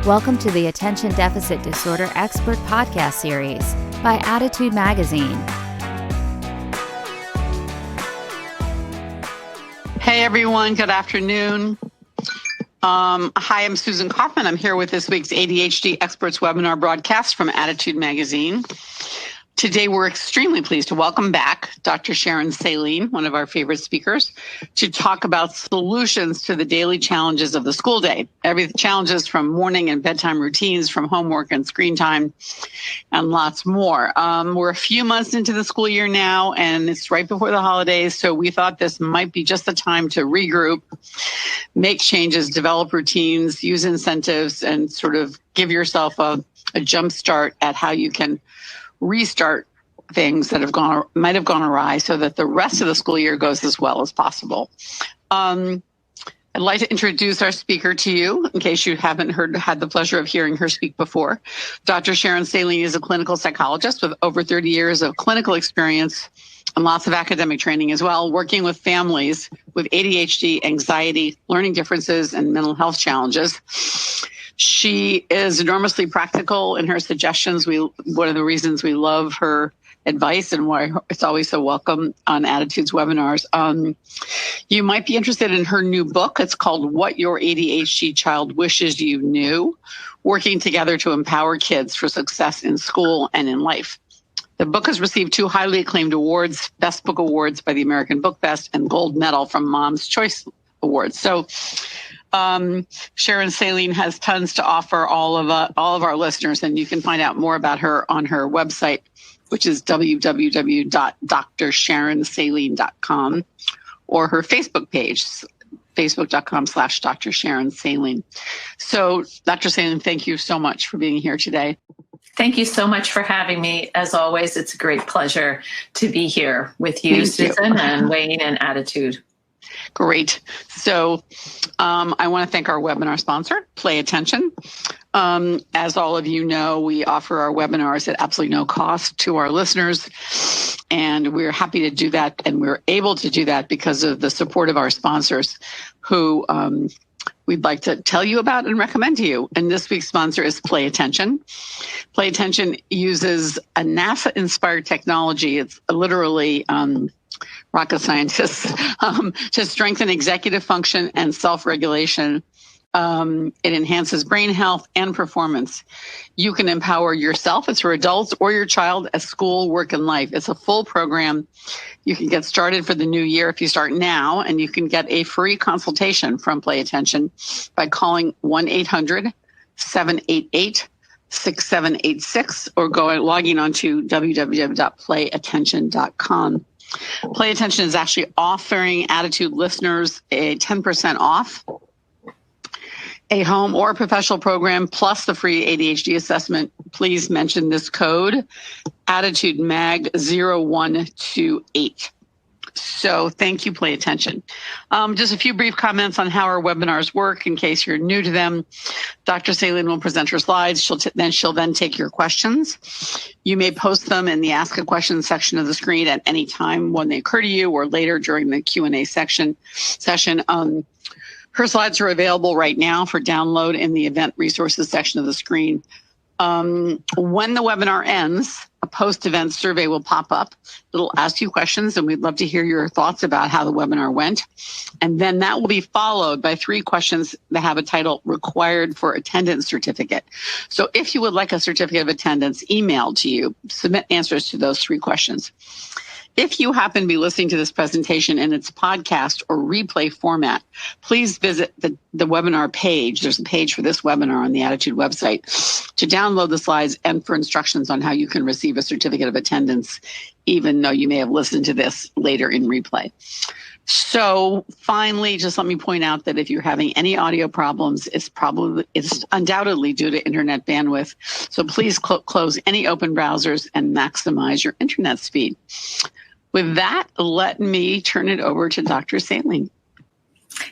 Welcome to the Attention Deficit Disorder Expert Podcast Series by Attitude Magazine. Hey everyone, good afternoon. Hi, I'm Susan Kaufman. I'm here with this week's ADHD Experts webinar broadcast from Attitude Magazine. Today, we're extremely pleased to welcome back Dr. Sharon Saline, one of our favorite speakers, to talk about solutions to the daily challenges of the school day. Challenges from morning and bedtime routines, from homework and screen time, and lots more. We're a few months into the school year now, and it's right before the holidays, so we thought this might be just the time to regroup, make changes, develop routines, use incentives, and sort of give yourself a jump start at how you can restart things that might have gone awry so that the rest of the school year goes as well as possible. I'd like to introduce our speaker to you in case you haven't had the pleasure of hearing her speak before. Dr. Sharon Saline is a clinical psychologist with over 30 years of clinical experience and lots of academic training as well, working with families with ADHD, anxiety, learning differences, and mental health challenges. She is enormously practical in her suggestions. One of the reasons we love her advice and why it's always so welcome on Attitudes webinars. You might be interested in her new book. It's called What Your ADHD Child Wishes You Knew, Working Together to Empower Kids for Success in School and in Life. The book has received 2 highly acclaimed awards, Best Book Awards by the American Book Fest and Gold Medal from Mom's Choice Awards. So Sharon Saline has tons to offer all of our listeners, and you can find out more about her on her website, which is www.drsharonsaline.com, or her Facebook page, facebook.com/Dr. Sharon Saline. So, Dr. Saline, thank you so much for being here today. Thank you so much for having me. As always, it's a great pleasure to be here with you, Susan, and Wayne and Attitude. Great. So I want to thank our webinar sponsor, Play Attention. As all of you know, we offer our webinars at absolutely no cost to our listeners, and we're happy to do that, and we're able to do that because of the support of our sponsors who we'd like to tell you about and recommend to you. And this week's sponsor is Play Attention. Play Attention uses a NASA-inspired technology. It's literally rocket scientists to strengthen executive function and self-regulation. It enhances brain health and performance. You can empower yourself as for adults or your child at school, work, and life. It's a full program. You can get started for the new year if you start now, and you can get a free consultation from Play Attention by calling 1-800-788-6786 or logging on to www.playattention.com. Play Attention is actually offering Attitude listeners a 10% off a home or professional program plus the free ADHD assessment. Please mention this code, AttitudeMag0128. So thank you, Play Attention. Just a few brief comments on how our webinars work in case you're new to them. Dr. Saline will present her slides. She'll then take your questions. You may post them in the Ask a Question section of the screen at any time when they occur to you or later during the Q&A session. Her slides are available right now for download in the event resources section of the screen. When the webinar ends, a post-event survey will pop up. It'll ask you questions, and we'd love to hear your thoughts about how the webinar went. And then that will be followed by 3 questions that have a title, Required for Attendance Certificate. So if you would like a certificate of attendance emailed to you, submit answers to those 3 questions. If you happen to be listening to this presentation in its podcast or replay format, please visit the webinar page. There's a page for this webinar on the Attitude website to download the slides and for instructions on how you can receive a certificate of attendance, even though you may have listened to this later in replay. So finally, just let me point out that if you're having any audio problems, it's undoubtedly due to internet bandwidth. So please close any open browsers and maximize your internet speed. With that, let me turn it over to Dr. Saline.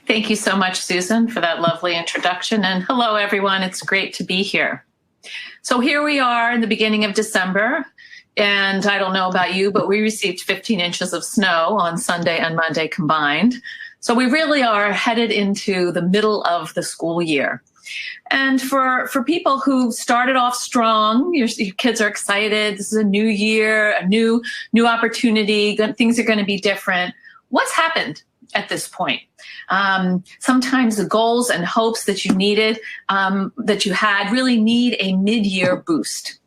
Thank you so much, Susan, for that lovely introduction. And hello, everyone. It's great to be here. So here we are in the beginning of December. And I don't know about you, but we received 15 inches of snow on Sunday and Monday combined. So we really are headed into the middle of the school year. And for people who started off strong, your kids are excited. This is a new year, a new opportunity. Things are going to be different. What's happened at this point? Sometimes the goals and hopes that you needed, that you had, really need a mid-year boost.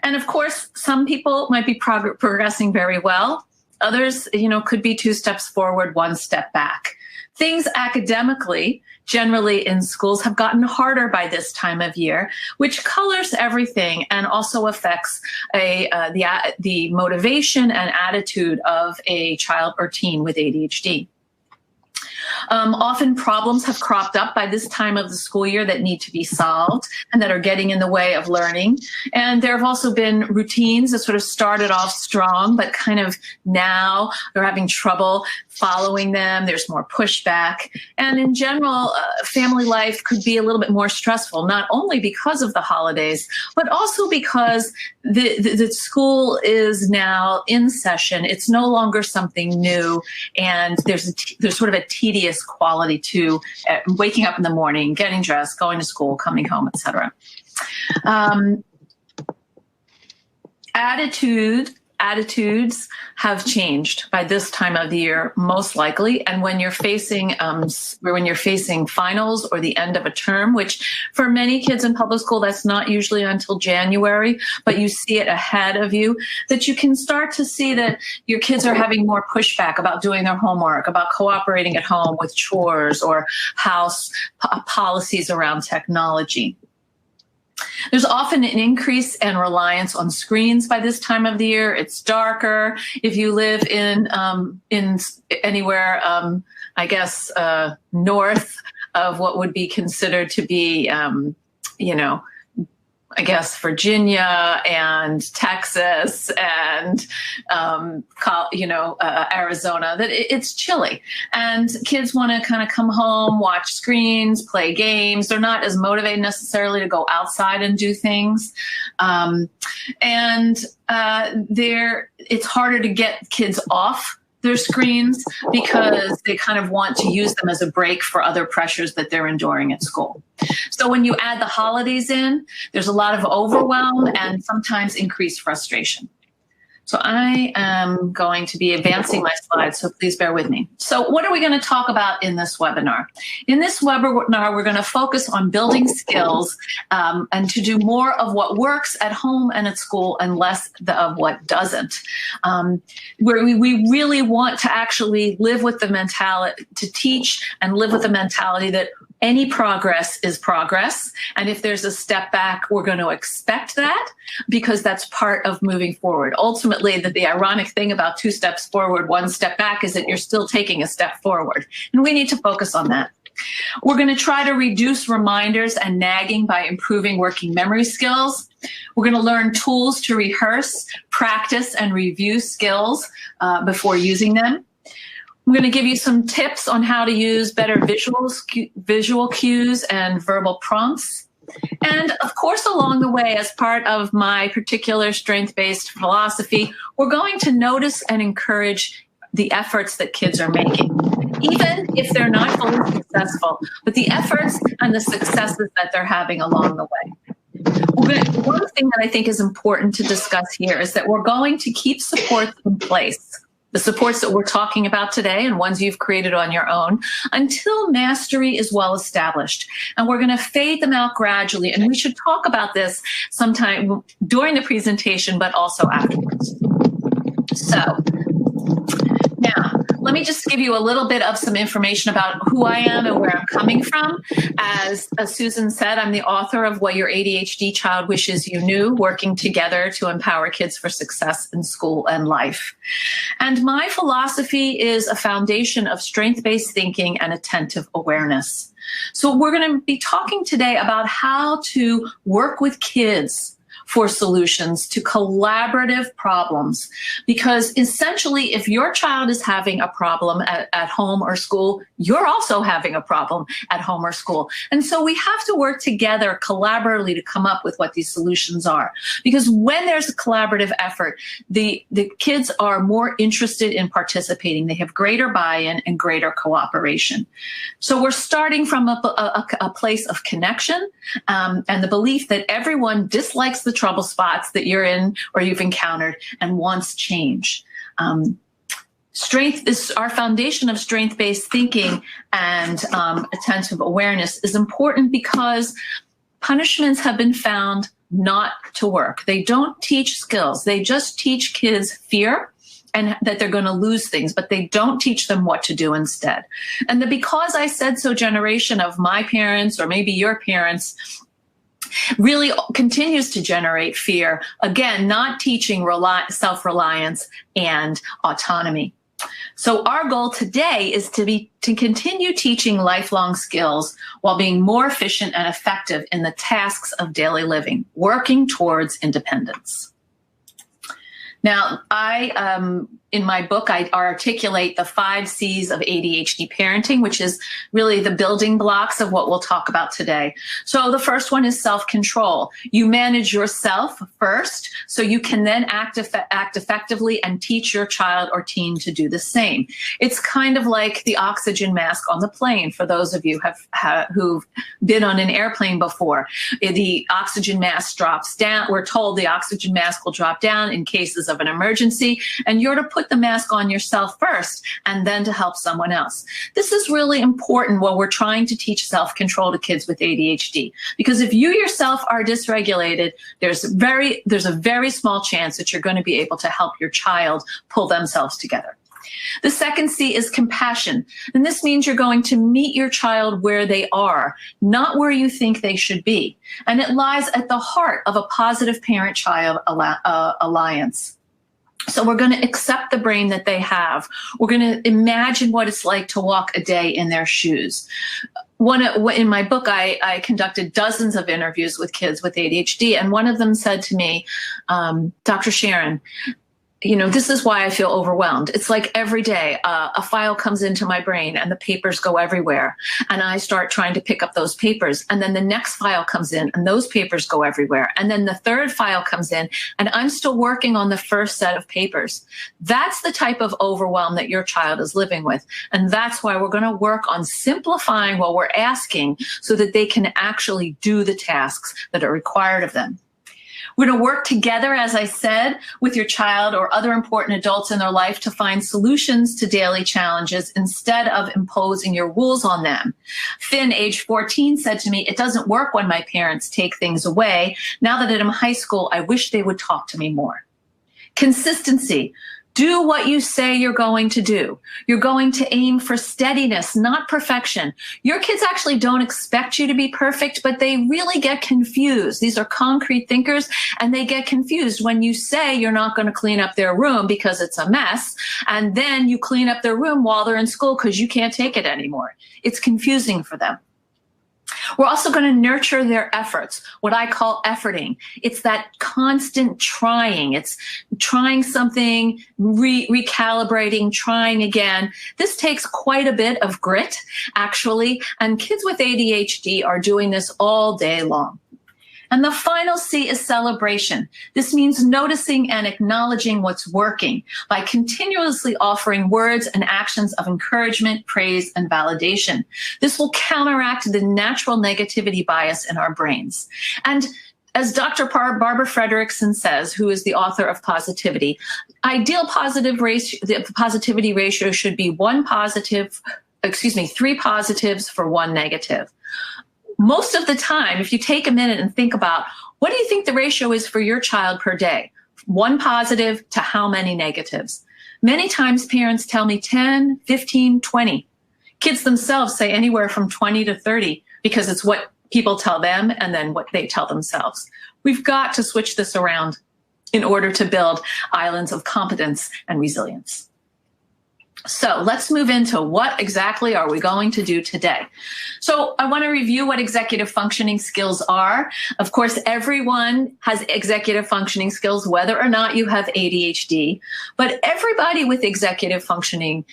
And of course, some people might be progressing very well. Others, could be 2 steps forward, 1 step back. Things academically, generally in schools, have gotten harder by this time of year, which colors everything and also affects the motivation and attitude of a child or teen with ADHD. Often problems have cropped up by this time of the school year that need to be solved and that are getting in the way of learning. And there have also been routines that sort of started off strong, but kind of now they're having trouble following them. There's more pushback. And in general, family life could be a little bit more stressful, not only because of the holidays, but also because the school is now in session. It's no longer something new. And there's sort of a tedious quality to waking up in the morning, getting dressed, going to school, coming home, etc. Attitudes have changed by this time of the year, most likely. And when you're facing finals or the end of a term, which for many kids in public school, that's not usually until January, but you see it ahead of you, that you can start to see that your kids are having more pushback about doing their homework, about cooperating at home with chores or house policies around technology. There's often an increase in reliance on screens by this time of the year. It's darker. If you live in anywhere, north of what would be considered to be, Virginia and Texas and, Arizona, that it's chilly and kids want to kind of come home, watch screens, play games. They're not as motivated necessarily to go outside and do things. It's harder to get kids off their screens because they kind of want to use them as a break for other pressures that they're enduring at school. So when you add the holidays in, there's a lot of overwhelm and sometimes increased frustration. So I am going to be advancing my slides, so please bear with me. So what are we going to talk about in this webinar? In this webinar, we're going to focus on building skills and to do more of what works at home and at school and less of what doesn't. Where we really want to actually live with the mentality, to teach and live with the mentality that any progress is progress. And if there's a step back, we're going to expect that because that's part of moving forward. Ultimately, the ironic thing about 2 steps forward, 1 step back is that you're still taking a step forward. And we need to focus on that. We're going to try to reduce reminders and nagging by improving working memory skills. We're going to learn tools to rehearse, practice, and review skills before using them. I'm going to give you some tips on how to use better visual cues and verbal prompts. And of course, along the way, as part of my particular strength-based philosophy, we're going to notice and encourage the efforts that kids are making, even if they're not fully successful, but the efforts and the successes that they're having along the way. One thing that I think is important to discuss here is that we're going to keep supports in place, the supports that we're talking about today and ones you've created on your own, until mastery is well established. And we're going to fade them out gradually. And we should talk about this sometime during the presentation, but also afterwards. So now, let me just give you a little bit of some information about who I am and where I'm coming from. As Susan said, I'm the author of What Your ADHD Child Wishes You Knew, Working Together to Empower Kids for Success in School and Life. And my philosophy is a foundation of strength-based thinking and attentive awareness. So we're going to be talking today about how to work with kids for solutions to collaborative problems. Because essentially, if your child is having a problem at home or school, you're also having a problem at home or school. And so we have to work together collaboratively to come up with what these solutions are. Because when there's a collaborative effort, the kids are more interested in participating. They have greater buy-in and greater cooperation. So we're starting from a place of connection and the belief that everyone dislikes the trouble spots that you're in or you've encountered and wants change. Strength is our foundation of strength-based thinking and attentive awareness is important because punishments have been found not to work. They don't teach skills. They just teach kids fear and that they're going to lose things, but they don't teach them what to do instead. And the because I said so generation of my parents or maybe your parents really continues to generate fear. Again, not teaching self-reliance and autonomy. So our goal today is to continue teaching lifelong skills while being more efficient and effective in the tasks of daily living, working towards independence. Now, in my book, I articulate the 5 C's of ADHD parenting, which is really the building blocks of what we'll talk about today. So the first one is self-control. You manage yourself first, so you can then act effectively and teach your child or teen to do the same. It's kind of like the oxygen mask on the plane, for those of you who've been on an airplane before. The oxygen mask drops down. We're told the oxygen mask will drop down in cases of an emergency, and you're to put the mask on yourself first and then to help someone else. This is really important when we're trying to teach self-control to kids with ADHD, because if you yourself are dysregulated, there's a very small chance that you're going to be able to help your child pull themselves together. The second C is compassion. And this means you're going to meet your child where they are, not where you think they should be. And it lies at the heart of a positive parent-child alliance. So we're going to accept the brain that they have. We're going to imagine what it's like to walk a day in their shoes. In my book, I conducted dozens of interviews with kids with ADHD, and one of them said to me, Dr. Sharon, this is why I feel overwhelmed. It's like every day a file comes into my brain and the papers go everywhere. And I start trying to pick up those papers. And then the next file comes in and those papers go everywhere. And then the third file comes in and I'm still working on the first set of papers. That's the type of overwhelm that your child is living with. And that's why we're going to work on simplifying what we're asking so that they can actually do the tasks that are required of them. We're going to work together, as I said, with your child or other important adults in their life to find solutions to daily challenges instead of imposing your rules on them. Finn, age 14, said to me, "It doesn't work when my parents take things away. Now that I'm in high school, I wish they would talk to me more." Consistency. Do what you say you're going to do. You're going to aim for steadiness, not perfection. Your kids actually don't expect you to be perfect, but they really get confused. These are concrete thinkers, and they get confused when you say you're not going to clean up their room because it's a mess, and then you clean up their room while they're in school because you can't take it anymore. It's confusing for them. We're also going to nurture their efforts, what I call efforting. It's that constant trying. It's trying something, recalibrating, trying again. This takes quite a bit of grit, actually, and kids with ADHD are doing this all day long. And the final C is celebration. This means noticing and acknowledging what's working by continuously offering words and actions of encouragement, praise, and validation. This will counteract the natural negativity bias in our brains. And as Dr. Barbara Fredrickson says, who is the author of Positivity, ideal the positivity ratio should be 3 positives for 1 negative. Most of the time, if you take a minute and think about, what do you think the ratio is for your child per day? 1 positive to how many negatives? Many times parents tell me 10, 15, 20. Kids themselves say anywhere from 20 to 30 because it's what people tell them and then what they tell themselves. We've got to switch this around in order to build islands of competence and resilience. So let's move into what exactly are we going to do today. So I want to review what executive functioning skills are. Of course, everyone has executive functioning skills, whether or not you have ADHD, but everybody with executive functioning,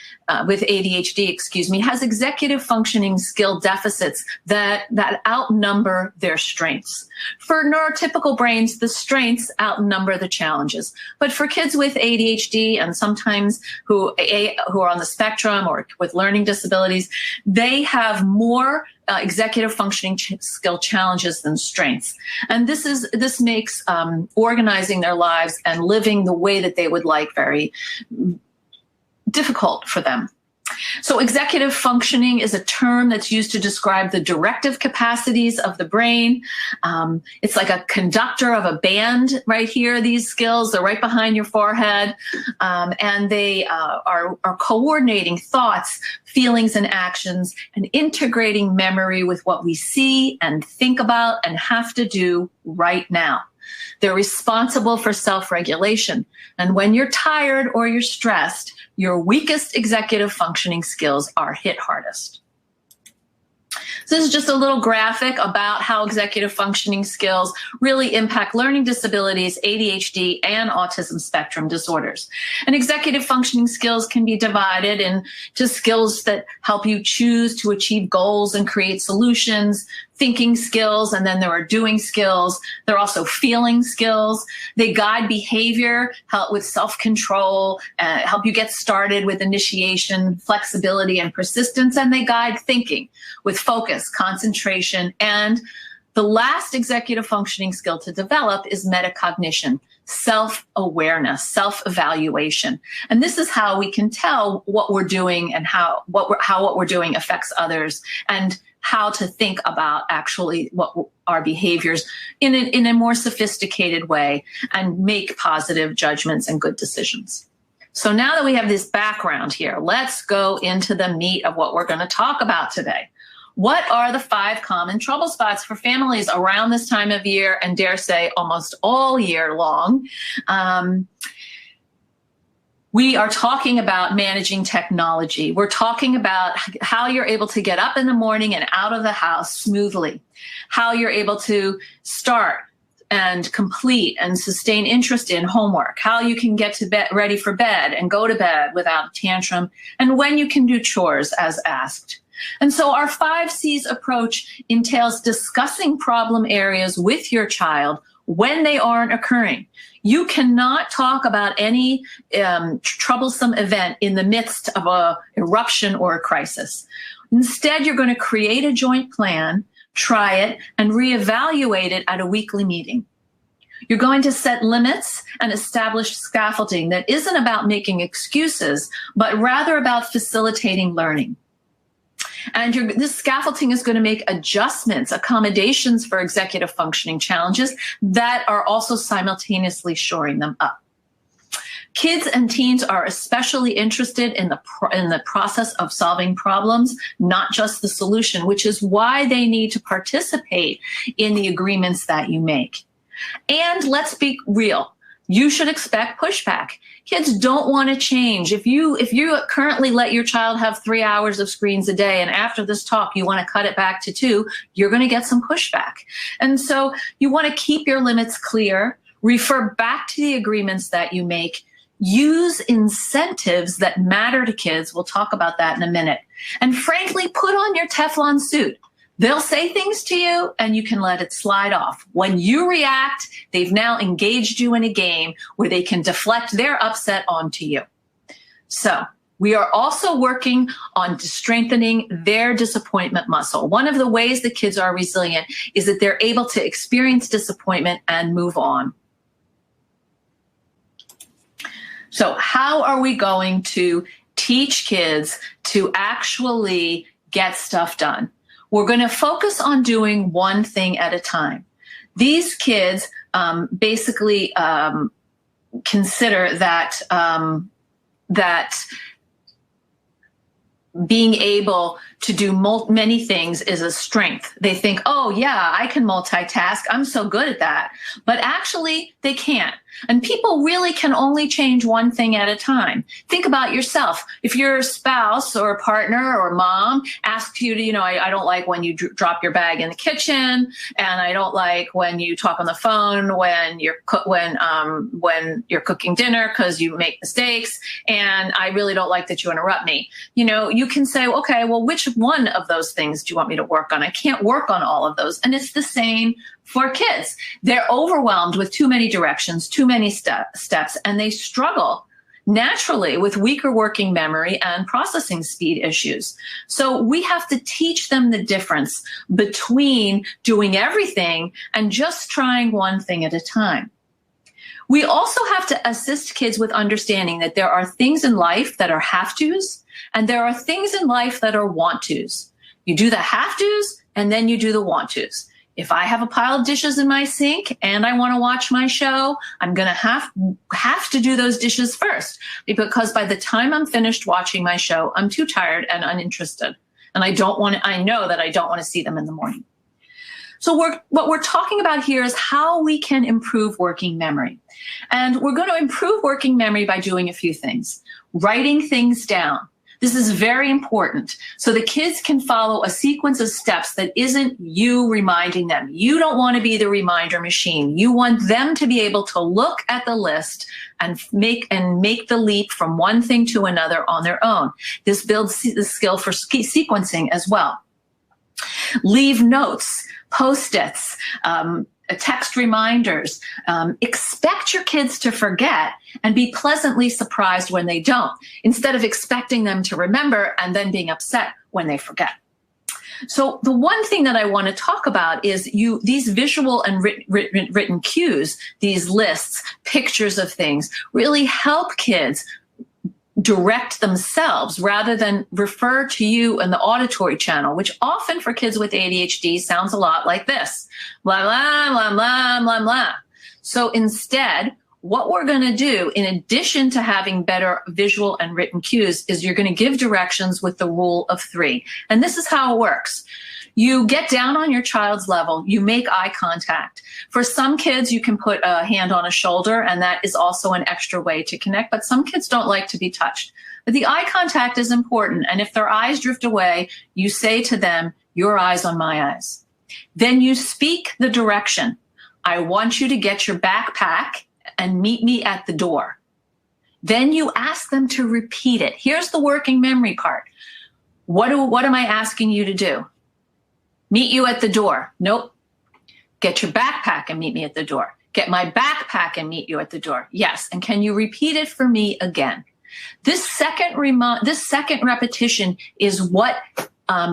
with ADHD, has executive functioning skill deficits that outnumber their strengths. For neurotypical brains, the strengths outnumber the challenges. But for kids with ADHD and sometimes who are on the spectrum or with learning disabilities, they have more executive functioning skill challenges than strengths. And this makes organizing their lives and living the way that they would like very difficult for them. So executive functioning is a term that's used to describe the directive capacities of the brain. It's like a conductor of a band right here. These skills, they're right behind your forehead. And they are coordinating thoughts, feelings, and actions, and integrating memory with what we see and think about and have to do right now. They're responsible for self-regulation. And when you're tired or you're stressed, your weakest executive functioning skills are hit hardest. So this is just a little graphic about how executive functioning skills really impact learning disabilities, ADHD, and autism spectrum disorders. And executive functioning skills can be divided into skills that help you choose to achieve goals and create solutions, thinking skills, and then there are doing skills. There are also feeling skills. They guide behavior, help with self-control, help you get started with initiation, flexibility, and persistence, and they guide thinking with focus, concentration, and the last executive functioning skill to develop is metacognition, self-awareness, self-evaluation. And this is how we can tell what we're doing and how what we're doing affects others, and how to think about actually what our behaviors in a more sophisticated way and make positive judgments and good decisions. So now that we have this background here, let's go into the meat of what we're going to talk about today. What are the 5 common trouble spots for families around this time of year and dare say almost all year long? We are talking about managing technology. We're talking about how you're able to get up in the morning and out of the house smoothly, how you're able to start and complete and sustain interest in homework, how you can get to bed, ready for bed and go to bed without tantrum, and when you can do chores as asked. And so our 5 C's approach entails discussing problem areas with your child when they aren't occurring. You cannot talk about any troublesome event in the midst of an eruption or a crisis. Instead, you're going to create a joint plan, try it, and reevaluate it at a weekly meeting. You're going to set limits and establish scaffolding that isn't about making excuses, but rather about facilitating learning. And this scaffolding is going to make adjustments, accommodations for executive functioning challenges that are also simultaneously shoring them up. Kids and teens are especially interested in the process of solving problems, not just the solution, which is why they need to participate in the agreements that you make. And let's be real. You should expect pushback. Kids don't want to change. If you currently let your child have 3 hours of screens a day, and after this talk, you want to cut it back to 2, you're going to get some pushback. And so you want to keep your limits clear, refer back to the agreements that you make, use incentives that matter to kids. We'll talk about that in a minute. And frankly, put on your Teflon suit. They'll say things to you and you can let it slide off. When you react, they've now engaged you in a game where they can deflect their upset onto you. So we are also working on strengthening their disappointment muscle. One of the ways that kids are resilient is that they're able to experience disappointment and move on. So how are we going to teach kids to actually get stuff done? We're going to focus on doing one thing at a time. These kids basically consider that being able to do many things is a strength. They think, oh yeah, I can multitask. I'm so good at that. But actually they can't. And people really can only change one thing at a time. Think about yourself. If your spouse or a partner or mom asks you to, I don't like when you drop your bag in the kitchen, and I don't like when you talk on the phone when you're cooking dinner because you make mistakes, and I really don't like that you interrupt me. You can say, okay, well, which one of those things do you want me to work on? I can't work on all of those. And it's the same for kids. They're overwhelmed with too many directions, too many steps, and they struggle naturally with weaker working memory and processing speed issues. So we have to teach them the difference between doing everything and just trying one thing at a time. We also have to assist kids with understanding that there are things in life that are have-tos, and there are things in life that are want-tos. You do the have-tos, and then you do the want-tos. If I have a pile of dishes in my sink and I want to watch my show, I'm going to have to do those dishes first, because by the time I'm finished watching my show, I'm too tired and uninterested. And I know that I don't want to see them in the morning. So what we're talking about here is how we can improve working memory. And we're going to improve working memory by doing a few things. Writing things down. This is very important. So the kids can follow a sequence of steps that isn't you reminding them. You don't want to be the reminder machine. You want them to be able to look at the list and make the leap from one thing to another on their own. This builds the skill for sequencing as well. Leave notes, Post-its, text reminders. Expect your kids to forget and be pleasantly surprised when they don't, instead of expecting them to remember and then being upset when they forget. So the one thing that I want to talk about is these visual and written cues, these lists, pictures of things, really help kids direct themselves rather than refer to you in the auditory channel, which often for kids with ADHD sounds a lot like this. Blah, blah, blah, blah, blah, blah. So instead, what we're going to do, in addition to having better visual and written cues, is you're going to give directions with the rule of 3. And this is how it works. You get down on your child's level, you make eye contact. For some kids, you can put a hand on a shoulder, and that is also an extra way to connect, but some kids don't like to be touched. But the eye contact is important, and if their eyes drift away, you say to them, your eyes on my eyes. Then you speak the direction. I want you to get your backpack and meet me at the door. Then you ask them to repeat it. Here's the working memory part. What am I asking you to do? Meet you at the door. Nope. Get your backpack and meet me at the door. Get my backpack and meet you at the door. Yes. And can you repeat it for me again? This second repetition is what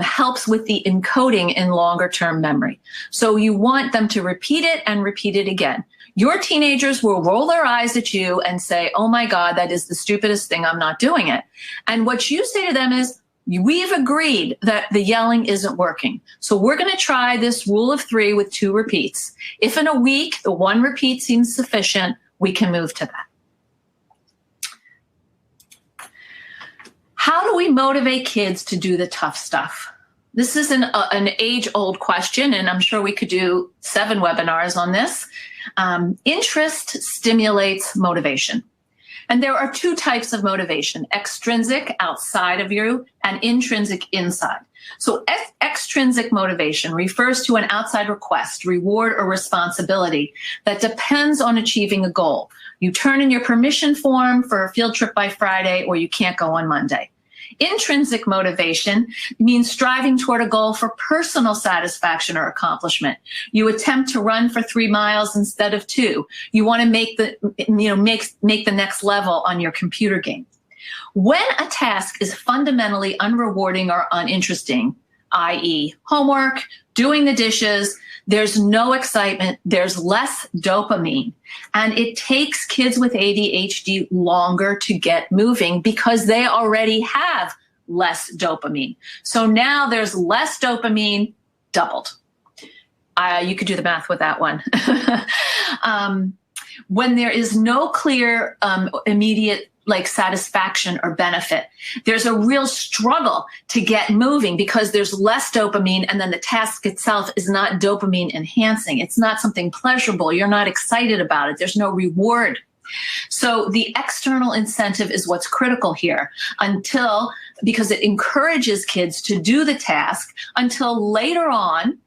helps with the encoding in longer term memory. So you want them to repeat it and repeat it again. Your teenagers will roll their eyes at you and say, oh my God, that is the stupidest thing. I'm not doing it. And what you say to them is, we've agreed that the yelling isn't working. So we're going to try this rule of 3 with 2 repeats. If in a week the 1 repeat seems sufficient, we can move to that. How do we motivate kids to do the tough stuff? This is an age-old question, and I'm sure we could do 7 webinars on this. Interest stimulates motivation. And there are 2 types of motivation: extrinsic, outside of you, and intrinsic, inside. So extrinsic motivation refers to an outside request, reward, or responsibility that depends on achieving a goal. You turn in your permission form for a field trip by Friday, or you can't go on Monday. Intrinsic motivation means striving toward a goal for personal satisfaction or accomplishment. You attempt to run for 3 miles instead of 2. You want to make the next level on your computer game. When a task is fundamentally unrewarding or uninteresting, i.e., homework, doing the dishes, there's no excitement, there's less dopamine, and it takes kids with ADHD longer to get moving because they already have less dopamine. So now there's less dopamine, doubled. You could do the math with that one. When there is no clear immediate like satisfaction or benefit. There's a real struggle to get moving because there's less dopamine, and then the task itself is not dopamine enhancing. It's not something pleasurable. You're not excited about it. There's no reward. So the external incentive is what's critical here because it encourages kids to do the task until later on,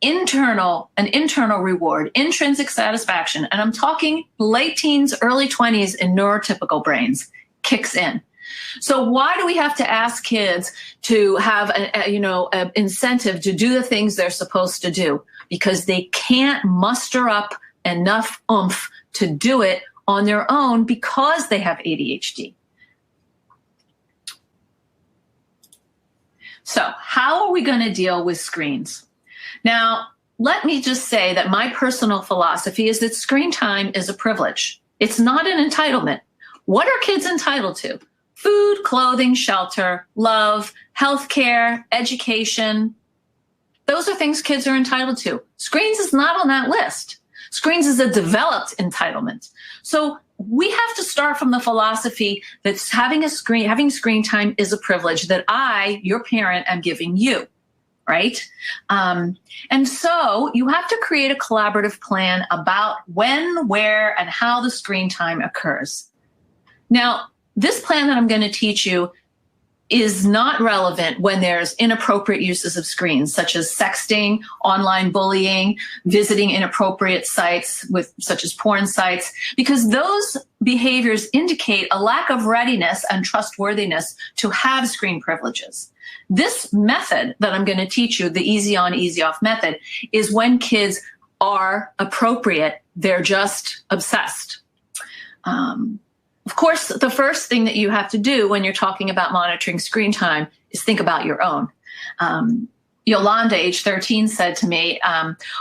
an internal reward, intrinsic satisfaction, and I'm talking late teens, early 20s in neurotypical brains, kicks in. So why do we have to ask kids to have an incentive to do the things they're supposed to do? Because they can't muster up enough oomph to do it on their own because they have ADHD. So how are we going to deal with screens? Now, let me just say that my personal philosophy is that screen time is a privilege. It's not an entitlement. What are kids entitled to? Food, clothing, shelter, love, healthcare, education. Those are things kids are entitled to. Screens is not on that list. Screens is a developed entitlement. So we have to start from the philosophy that having screen time is a privilege that I, your parent, am giving you. Right? And so you have to create a collaborative plan about when, where, and how the screen time occurs. Now, this plan that I'm going to teach you is not relevant when there's inappropriate uses of screens, such as sexting, online bullying, visiting inappropriate sites such as porn sites, because those behaviors indicate a lack of readiness and trustworthiness to have screen privileges. This method that I'm going to teach you, the easy on, easy off method, is when kids are appropriate, they're just obsessed. Of course, the first thing that you have to do when you're talking about monitoring screen time is think about your own. Yolanda, age 13, said to me,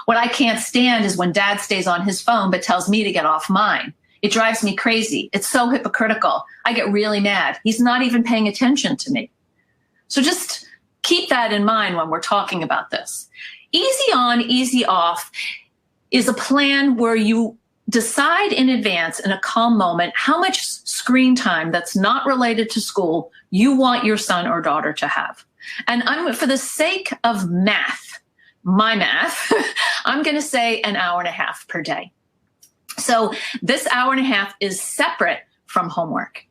what I can't stand is when dad stays on his phone but tells me to get off mine. It drives me crazy. It's so hypocritical. I get really mad. He's not even paying attention to me. So just keep that in mind when we're talking about this. Easy on, easy off is a plan where you decide in advance in a calm moment how much screen time that's not related to school you want your son or daughter to have. And for the sake of my math, I'm going to say an hour and a half per day. So this hour and a half is separate from homework.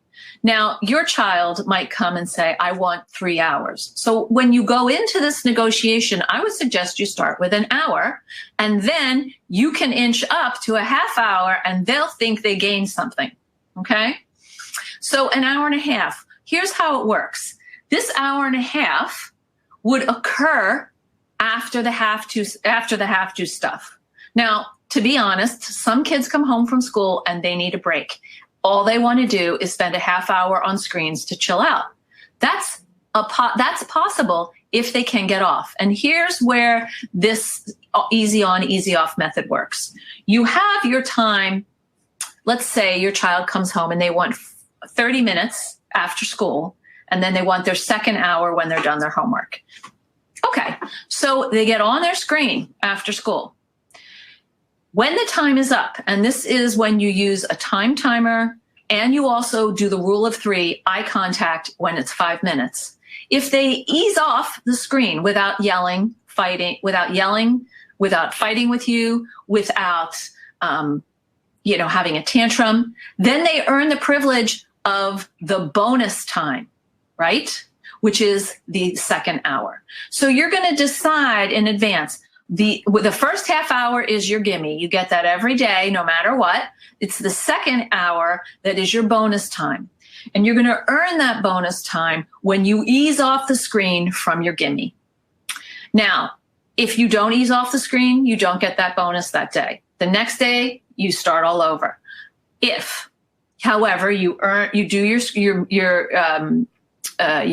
Now, your child might come and say, I want 3 hours. So when you go into this negotiation, I would suggest you start with an hour, and then you can inch up to a half hour and they'll think they gained something. Okay? So an hour and a half. Here's how it works. This hour and a half would occur after the have to stuff. Now, to be honest, some kids come home from school and they need a break. All they want to do is spend a half hour on screens to chill out. That's possible if they can get off. And here's where this easy on, easy off method works. You have your time. Let's say your child comes home and they want 30 minutes after school, and then they want their second hour when they're done their homework. Okay, so they get on their screen after school. When the time is up, and this is when you use a time timer, and you also do the rule of 3, eye contact when it's 5 minutes. If they ease off the screen without fighting with you, without having a tantrum, then they earn the privilege of the bonus time, right? Which is the second hour. So you're going to decide in advance. The first half hour is your gimme. You get that every day, no matter what. It's the second hour that is your bonus time. And you're going to earn that bonus time when you ease off the screen from your gimme. Now, if you don't ease off the screen, you don't get that bonus that day. The next day, you start all over. If, however, you do your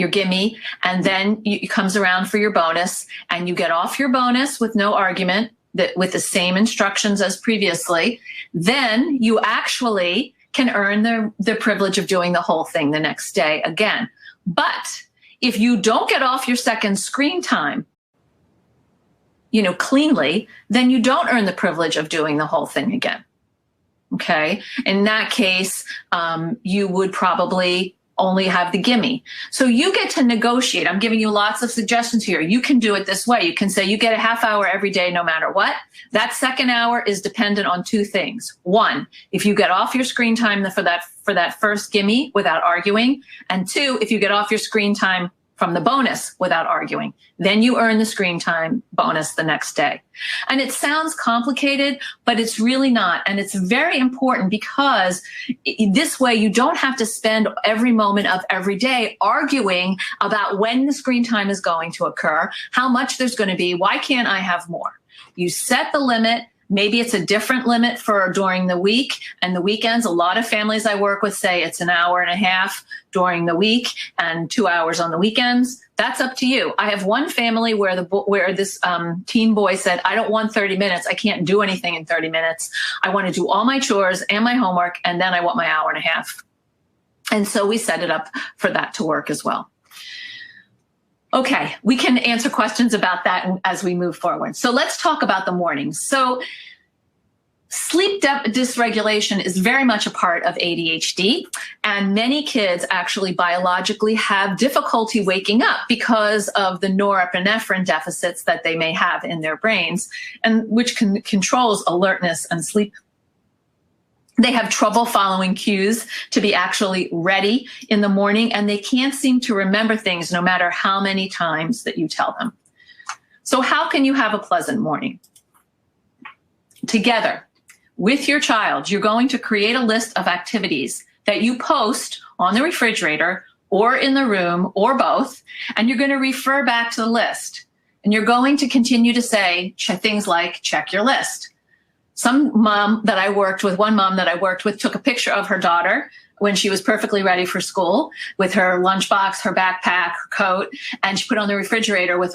gimme, and then it comes around for your bonus, and you get off your bonus with no argument, with the same instructions as previously, then you actually can earn the privilege of doing the whole thing the next day again. But if you don't get off your second screen time, cleanly, then you don't earn the privilege of doing the whole thing again. Okay. In that case, you would probably only have the gimme. So you get to negotiate. I'm giving you lots of suggestions here. You can do it this way. You can say you get a half hour every day, no matter what. That second hour is dependent on two things. One, if you get off your screen time for that first gimme without arguing. And two, if you get off your screen time from the bonus without arguing, then you earn the screen time bonus the next day. And it sounds complicated, but it's really not. And it's very important because this way you don't have to spend every moment of every day arguing about when the screen time is going to occur, how much there's going to be, why can't I have more? You set the limit. Maybe it's a different limit for during the week and the weekends. A lot of families I work with say it's an hour and a half during the week and 2 hours on the weekends. That's up to you. I have one family where this teen boy said, I don't want 30 minutes. I can't do anything in 30 minutes. I want to do all my chores and my homework, and then I want my hour and a half. And so we set it up for that to work as well. Okay, we can answer questions about that as we move forward. So let's talk about the mornings. So sleep dysregulation is very much a part of ADHD, and many kids actually biologically have difficulty waking up because of the norepinephrine deficits that they may have in their brains, and which controls alertness and sleep. They have trouble following cues to be actually ready in the morning, and they can't seem to remember things no matter how many times that you tell them. So how can you have a pleasant morning? Together with your child, you're going to create a list of activities that you post on the refrigerator or in the room or both, and you're going to refer back to the list. And you're going to continue to say things like, check your list. One mom that I worked with took a picture of her daughter when she was perfectly ready for school with her lunchbox, her backpack, her coat, and she put it on the refrigerator with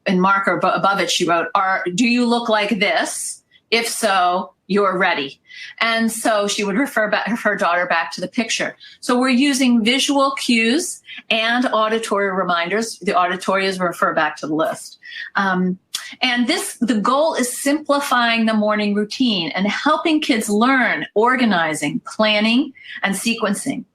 in marker above it. She wrote, do you look like this? If so, you're ready. And so she would refer her daughter back to the picture. So we're using visual cues and auditory reminders. The auditory is refer back to the list. And the goal is simplifying the morning routine and helping kids learn organizing, planning, and sequencing.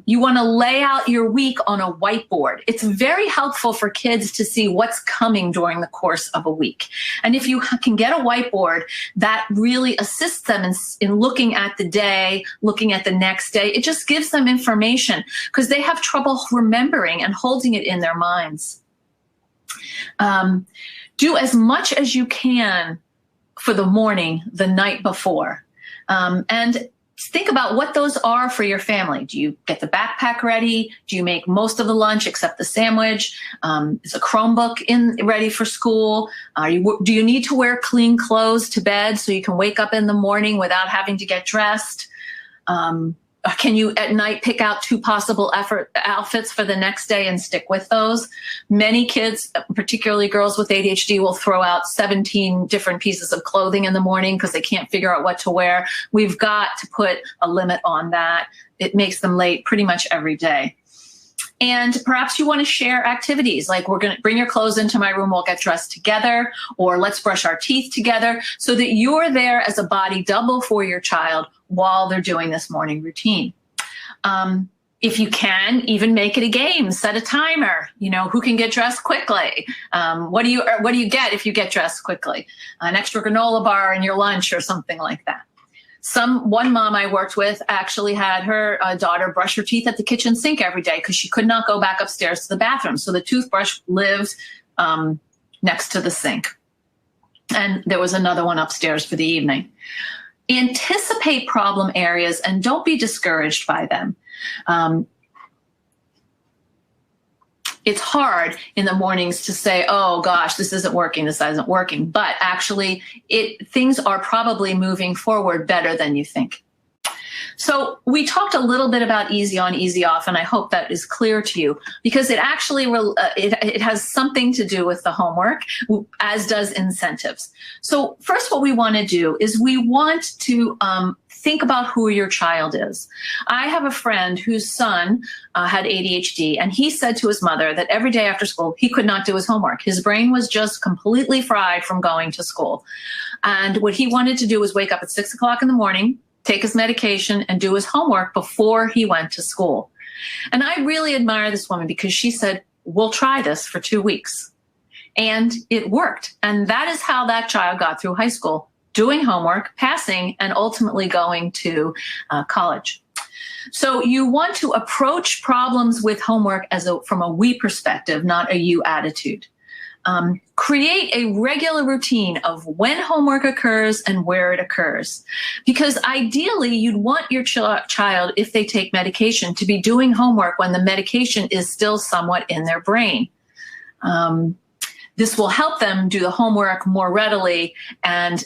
You want to lay out your week on a whiteboard. It's very helpful for kids to see what's coming during the course of a week. And if you can get a whiteboard, that really assists them in looking at the day, looking at the next day. It just gives them information because they have trouble remembering and holding it in their minds. Do as much as you can for the morning the night before. And think about what those are for your family. Do you get the backpack ready? Do you make most of the lunch except the sandwich? Is a Chromebook ready for school? Do you need to wear clean clothes to bed so you can wake up in the morning without having to get dressed? Can you at night pick out 2 possible outfits for the next day and stick with those? Many kids, particularly girls with ADHD, will throw out 17 different pieces of clothing in the morning because they can't figure out what to wear. We've got to put a limit on that. It makes them late pretty much every day. And perhaps you want to share activities like we're going to bring your clothes into my room, we'll get dressed together, or let's brush our teeth together so that you're there as a body double for your child while they're doing this morning routine. If you can, even make it a game, set a timer, who can get dressed quickly. What do you get if you get dressed quickly? An extra granola bar in your lunch or something like that. One mom I worked with actually had her daughter brush her teeth at the kitchen sink every day because she could not go back upstairs to the bathroom. So the toothbrush lived next to the sink. And there was another one upstairs for the evening. Anticipate problem areas and don't be discouraged by them. It's hard in the mornings to say, oh gosh, this isn't working, but actually things are probably moving forward better than you think. So we talked a little bit about easy on, easy off, and I hope that is clear to you, because it actually it has something to do with the homework, as does incentives. So first, what we want to do is we want to think about who your child is. I have a friend whose son had ADHD, and he said to his mother that every day after school, he could not do his homework. His brain was just completely fried from going to school. And what he wanted to do was wake up at 6 o'clock in the morning, take his medication, and do his homework before he went to school. And I really admire this woman because she said, we'll try this for 2 weeks. And it worked. And that is how that child got through high school, doing homework, passing, and ultimately going to college. So you want to approach problems with homework from a we perspective, not a you attitude. Create a regular routine of when homework occurs and where it occurs. Because ideally, you'd want your child, if they take medication, to be doing homework when the medication is still somewhat in their brain. This will help them do the homework more readily. And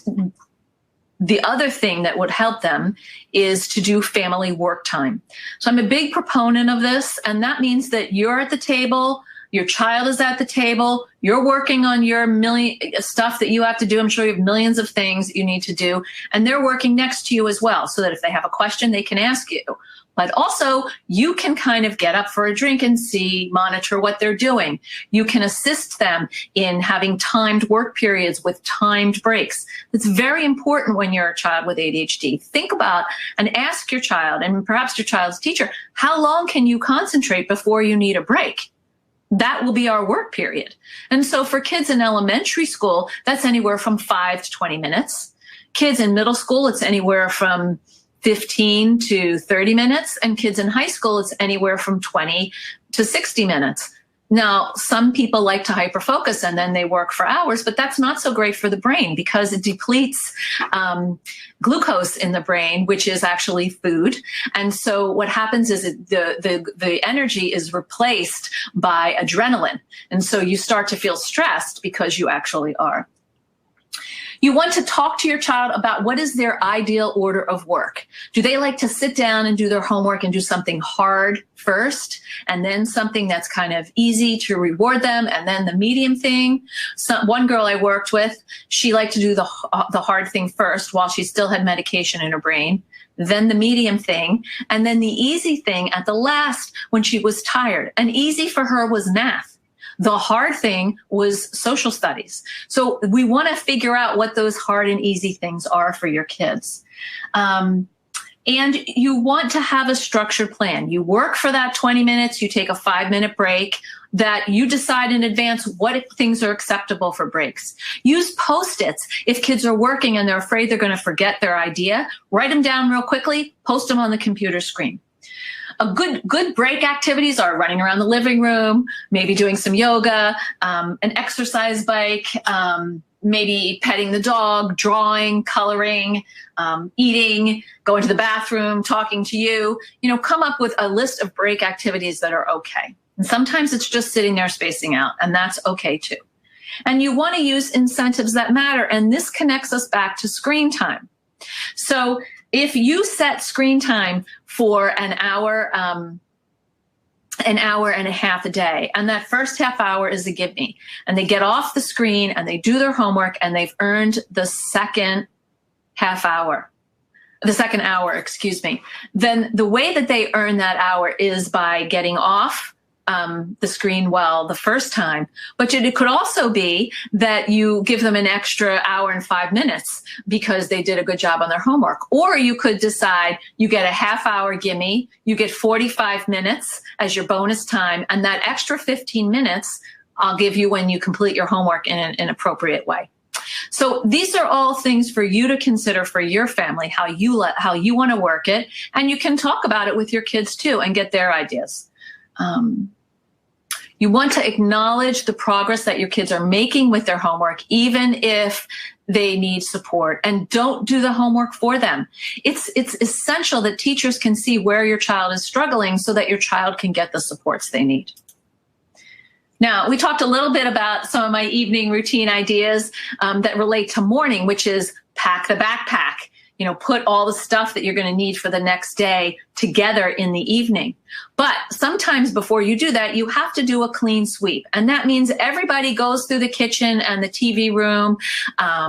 the other thing that would help them is to do family work time. So I'm a big proponent of this, and that means that you're at the table, your child is at the table, you're working on your million stuff that you have to do. I'm sure you have millions of things that you need to do, and they're working next to you as well, so that if they have a question, they can ask you. But also, you can kind of get up for a drink and monitor what they're doing. You can assist them in having timed work periods with timed breaks. It's very important when you're a child with ADHD. Think about and ask your child, and perhaps your child's teacher, how long can you concentrate before you need a break? That will be our work period. And so for kids in elementary school, that's anywhere from 5 to 20 minutes. Kids in middle school, it's anywhere from 15 to 30 minutes. And kids in high school, it's anywhere from 20 to 60 minutes. Now, some people like to hyperfocus and then they work for hours, but that's not so great for the brain because it depletes glucose in the brain, which is actually food. And so what happens is the energy is replaced by adrenaline. And so you start to feel stressed because you actually are. You want to talk to your child about what is their ideal order of work. Do they like to sit down and do their homework and do something hard first, and then something that's kind of easy to reward them, and then the medium thing? One girl I worked with, she liked to do the hard thing first while she still had medication in her brain, then the medium thing, and then the easy thing at the last when she was tired. And easy for her was math. The hard thing was social studies. So we want to figure out what those hard and easy things are for your kids. And you want to have a structured plan. You work for that 20 minutes, you take a 5-minute break, that you decide in advance what things are acceptable for breaks. Use Post-its. If kids are working and they're afraid they're going to forget their idea, write them down real quickly, post them on the computer screen. A good break activities are running around the living room, maybe doing some yoga, an exercise bike, maybe petting the dog, drawing, coloring, eating, going to the bathroom, talking to you. Come up with a list of break activities that are okay. And sometimes it's just sitting there spacing out, and that's okay too. And you want to use incentives that matter. And this connects us back to screen time. So if you set screen time for an hour and a half a day, and that first half hour is a give me, and they get off the screen and they do their homework and they've earned the second hour, then the way that they earn that hour is by getting off the screen well the first time. But it could also be that you give them an extra hour and 5 minutes because they did a good job on their homework. Or you could decide you get a half hour gimme, you get 45 minutes as your bonus time, and that extra 15 minutes I'll give you when you complete your homework in an appropriate way. So these are all things for you to consider for your family, how you want to work it. And you can talk about it with your kids too and get their ideas. You want to acknowledge the progress that your kids are making with their homework, even if they need support, and don't do the homework for them. It's essential that teachers can see where your child is struggling so that your child can get the supports they need. Now, we talked a little bit about some of my evening routine ideas that relate to morning, which is pack the backpack. put all the stuff that you're going to need for the next day together in the evening. But sometimes before you do that, you have to do a clean sweep. And that means everybody goes through the kitchen and the TV room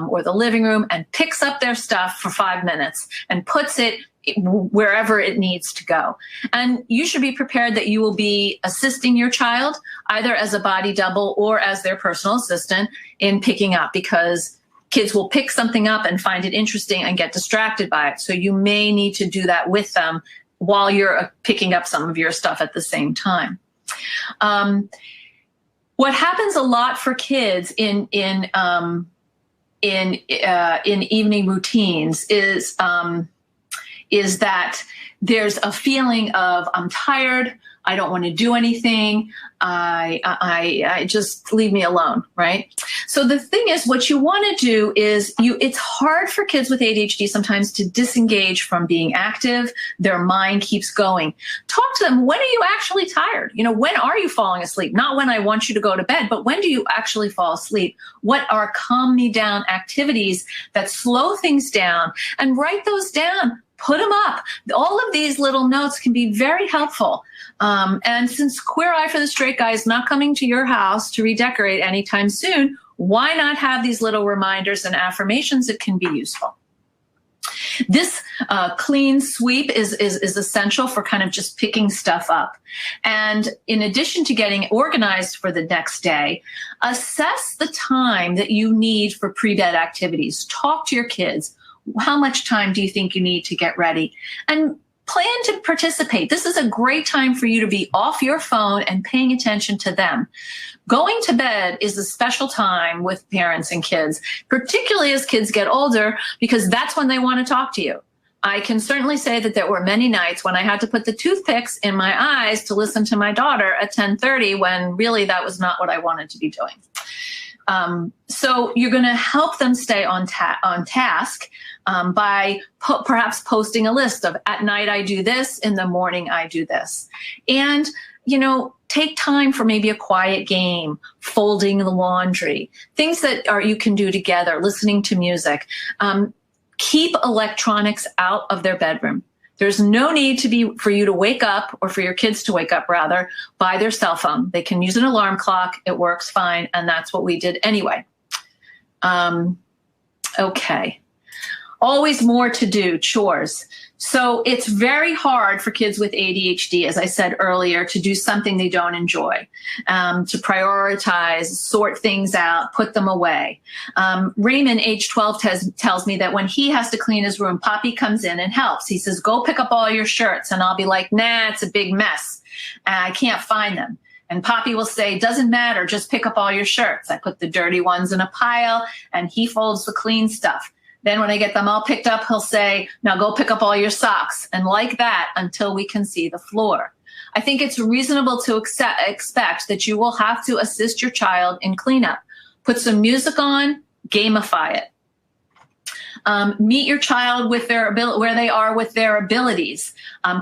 or the living room and picks up their stuff for 5 minutes and puts it wherever it needs to go. And you should be prepared that you will be assisting your child either as a body double or as their personal assistant in picking up, because kids will pick something up and find it interesting and get distracted by it. So you may need to do that with them while you're picking up some of your stuff at the same time. What happens a lot for kids in evening routines is that there's a feeling of, I'm tired, I don't want to do anything, I just leave me alone, right? So the thing is, what you want to do is it's hard for kids with ADHD sometimes to disengage from being active. Their mind keeps going. Talk to them. When are you actually tired? When are you falling asleep? Not when I want you to go to bed, but when do you actually fall asleep? What are calm me down activities that slow things down? And write those down. Put them up. All of these little notes can be very helpful. And since Queer Eye for the Straight Guy is not coming to your house to redecorate anytime soon, why not have these little reminders and affirmations that can be useful? This clean sweep is essential for kind of just picking stuff up. And in addition to getting organized for the next day, assess the time that you need for pre-bed activities. Talk to your kids. How much time do you think you need to get ready? And plan to participate. This is a great time for you to be off your phone and paying attention to them. Going to bed is a special time with parents and kids, particularly as kids get older, because that's when they want to talk to you. I can certainly say that there were many nights when I had to put the toothpicks in my eyes to listen to my daughter at 10:30 when really that was not what I wanted to be doing. So you're going to help them stay on task by perhaps posting a list of, at night I do this, in the morning I do this. And, take time for maybe a quiet game, folding the laundry, things that you can do together, listening to music. Keep electronics out of their bedroom. There's no need for you to wake up, or for your kids to wake up rather, by their cell phone. They can use an alarm clock. It works fine. And that's what we did anyway. Okay. Always more to do, chores. So it's very hard for kids with ADHD, as I said earlier, to do something they don't enjoy, to prioritize, sort things out, put them away. Raymond, age 12, tells me that when he has to clean his room, Poppy comes in and helps. He says, go pick up all your shirts. And I'll be like, nah, it's a big mess. I can't find them. And Poppy will say, doesn't matter, just pick up all your shirts. I put the dirty ones in a pile and he folds the clean stuff. Then when I get them all picked up, he'll say, now go pick up all your socks. And like that until we can see the floor. I think it's reasonable to expect that you will have to assist your child in cleanup. Put some music on, gamify it. Meet your child with where they are with their abilities.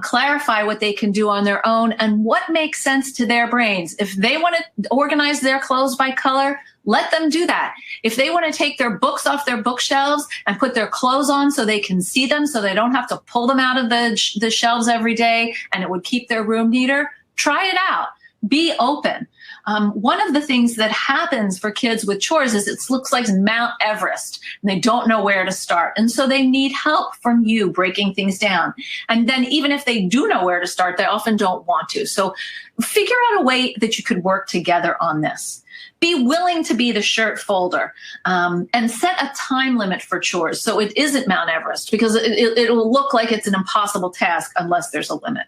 Clarify what they can do on their own and what makes sense to their brains. If they want to organize their clothes by color, let them do that. If they want to take their books off their bookshelves and put their clothes on so they can see them, so they don't have to pull them out of the shelves every day, and it would keep their room neater, try it out. Be open. One of the things that happens for kids with chores is it looks like Mount Everest and they don't know where to start. And so they need help from you breaking things down. And then even if they do know where to start, they often don't want to. So figure out a way that you could work together on this. Be willing to be the shirt folder, and set a time limit for chores so it isn't Mount Everest, because it will look like it's an impossible task unless there's a limit.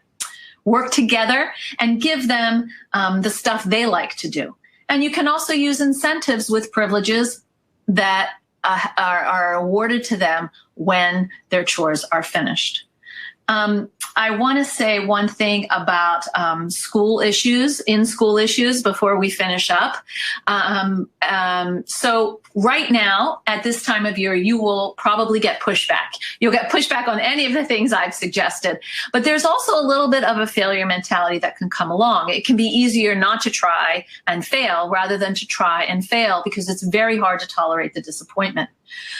Work together and give them the stuff they like to do. And you can also use incentives with privileges that are awarded to them when their chores are finished. I want to say one thing about school issues before we finish up. So right now, at this time of year, you will probably get pushback. You'll get pushback on any of the things I've suggested. But there's also a little bit of a failure mentality that can come along. It can be easier not to try and fail rather than to try and fail, because it's very hard to tolerate the disappointment.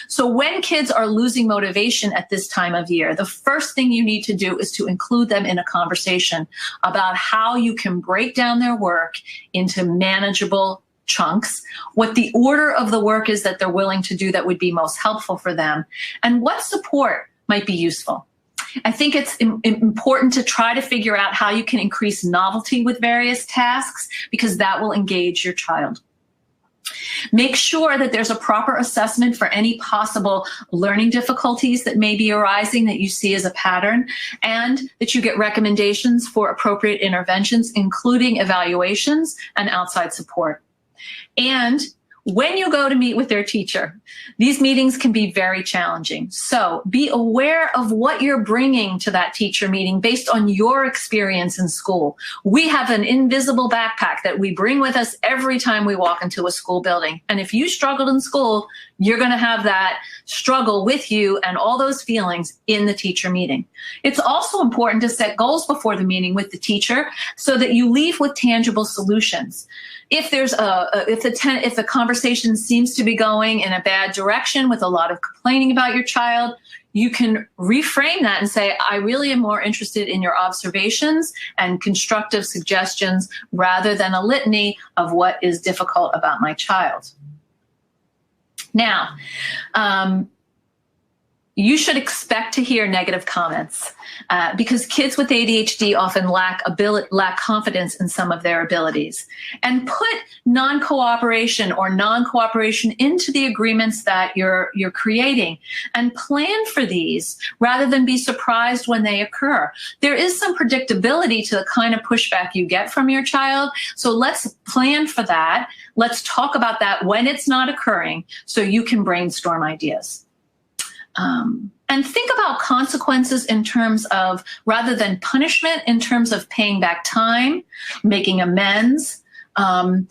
So when kids are losing motivation at this time of year, the first thing you need to do is to include them in a conversation about how you can break down their work into manageable chunks, what the order of the work is that they're willing to do that would be most helpful for them, and what support might be useful. I think it's important to try to figure out how you can increase novelty with various tasks, because that will engage your child. Make sure that there's a proper assessment for any possible learning difficulties that may be arising that you see as a pattern, and that you get recommendations for appropriate interventions, including evaluations and outside support. And when you go to meet with their teacher, these meetings can be very challenging. So be aware of what you're bringing to that teacher meeting based on your experience in school. We have an invisible backpack that we bring with us every time we walk into a school building. And if you struggled in school, you're going to have that struggle with you and all those feelings in the teacher meeting. It's also important to set goals before the meeting with the teacher so that you leave with tangible solutions. If there's if the conversation seems to be going in a bad direction with a lot of complaining about your child, you can reframe that and say, I really am more interested in your observations and constructive suggestions rather than a litany of what is difficult about my child. Now, you should expect to hear negative comments because kids with ADHD often lack confidence in some of their abilities. And put non-cooperation into the agreements that you're creating, and plan for these rather than be surprised when they occur. There is some predictability to the kind of pushback you get from your child, so let's plan for that. Let's talk about that when it's not occurring so you can brainstorm ideas. And think about consequences in terms of, rather than punishment, in terms of paying back time, making amends. You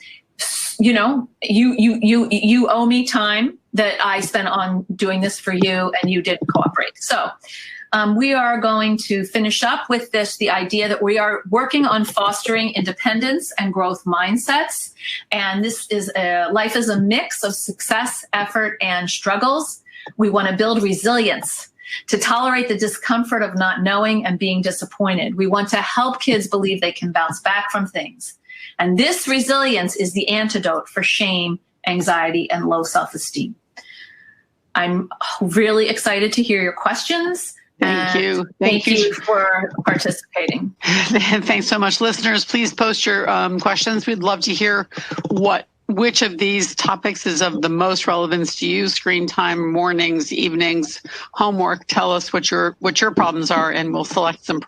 owe me time that I spent on doing this for you and you didn't cooperate. So we are going to finish up with the idea that we are working on fostering independence and growth mindsets. And this is life is a mix of success, effort, and struggles. We want to build resilience to tolerate the discomfort of not knowing and being disappointed. We want to help kids believe they can bounce back from things. And this resilience is the antidote for shame, anxiety, and low self-esteem. I'm really excited to hear your questions. Thank you. Thank you for participating. Thanks so much. Listeners, please post your questions. We'd love to hear which of these topics is of the most relevance to you: screen time, mornings, evenings, homework. Tell us what your problems are, and we'll select some